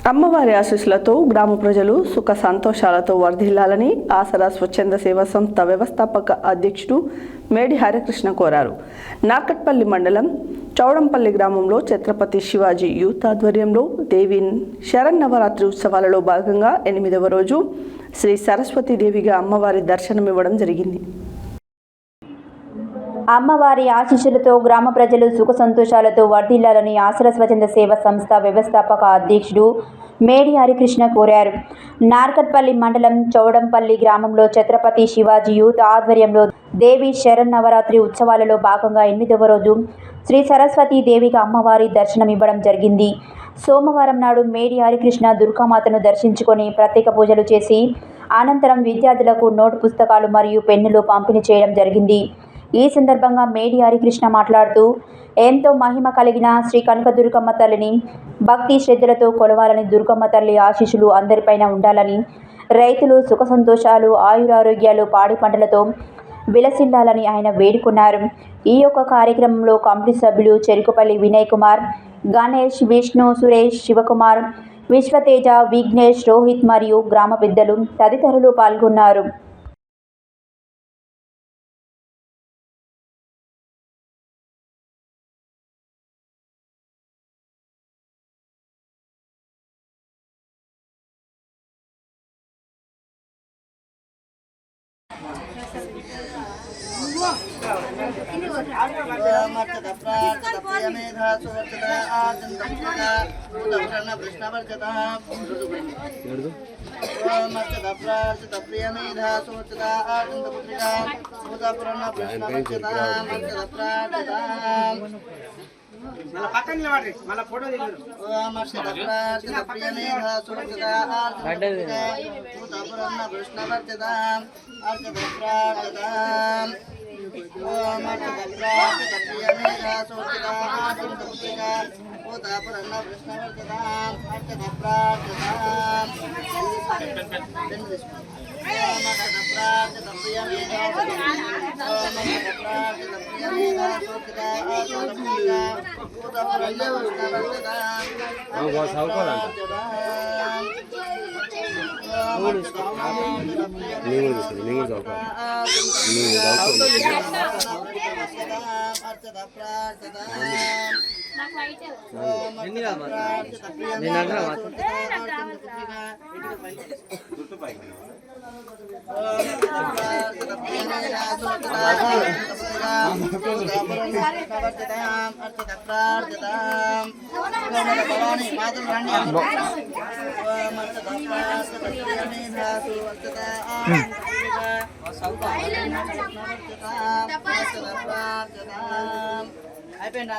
అమ్మవారి ఆశీస్సులతో గ్రామ ప్రజలు సుఖ సంతోషాలతో వర్ధిల్లాలని ఆసరా స్వచ్ఛంద సేవా సంస్థ వ్యవస్థాపక అధ్యక్షుడు మేడి హరికృష్ణ కోరారు. నార్కట్పల్లి మండలం చౌడంపల్లి గ్రామంలో ఛత్రపతి శివాజీ యూత్ ఆధ్వర్యంలో దేవి శరన్నవరాత్రి ఉత్సవాలలో భాగంగా 8వ రోజు శ్రీ సరస్వతీదేవిగా అమ్మవారి దర్శనమివ్వడం జరిగింది. అమ్మవారి ఆశీస్సులతో గ్రామ ప్రజలు సుఖ సంతోషాలతో వర్ధిల్లాలని ఆసరా స్వచ్ఛంద సేవా సంస్థ వ్యవస్థాపక అధ్యక్షుడు మేడి హరికృష్ణ కోరారు. నార్కట్పల్లి మండలం చౌడంపల్లి గ్రామంలో ఛత్రపతి శివాజీ యూత్ ఆధ్వర్యంలో దేవి శరన్నవరాత్రి ఉత్సవాలలో భాగంగా 8వ రోజు శ్రీ సరస్వతీ దేవిగా అమ్మవారి దర్శనమివ్వడం జరిగింది. సోమవారం నాడు మేడి హరికృష్ణ దుర్గామాతను దర్శించుకొని ప్రత్యేక పూజలు చేసి అనంతరం విద్యార్థులకు నోటు పుస్తకాలు మరియు పెన్నులు పంపిణీ చేయడం జరిగింది. ఈ సందర్భంగా మేడి హరికృష్ణ మాట్లాడుతూ ఎంతో మహిమ కలిగిన శ్రీ కనకదుర్గమ్మ తల్లిని భక్తి శ్రద్ధలతో కొలవాలని, దుర్గమ్మ తల్లి ఆశీస్సులు అందరిపైన ఉండాలని, రైతులు సుఖ సంతోషాలు ఆయురారోగ్యాలు పాడి పంటలతో విలసిల్లాలని ఆయన వేడుకున్నారు. ఈ యొక్క కార్యక్రమంలో కమిటీ సభ్యులు చెరుకుపల్లి వినయ్ కుమార్, గణేష్, విష్ణు, సురేష్, శివకుమార్, విశ్వతేజ, విఘ్నేష్, రోహిత్ మరియు గ్రామ పెద్దలు తదితరులు పాల్గొన్నారు. అయిపోయింది.